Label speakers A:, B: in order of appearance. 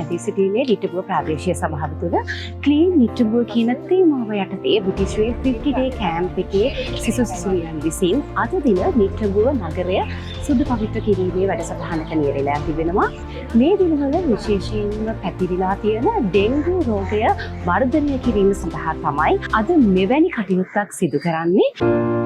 A: රැඳී සිටින්නේ නිට්ටඹුව ප්‍රාදේශීය සභාව තුළ ක්ලීන් නිට්ටඹුව කියන තේමාව යටතේ බ්‍රිටිෂයේ 50 day කැම්ප් එකේ සිසුවියන් විසින් අද දින නිට්ටඹුව නගරය සුදු පවිත්‍ර කිරීමේ වැඩසටහනක නියැලලා තිබෙනවා. මේ දිනවල විශේෂයෙන්ම පැතිරිලා තියෙන ඩෙන්ගු රෝගය වර්ධනය කිරීම සඳහා තමයි අද මෙවැනි කටයුත්තක් සිදු කරන්නේ.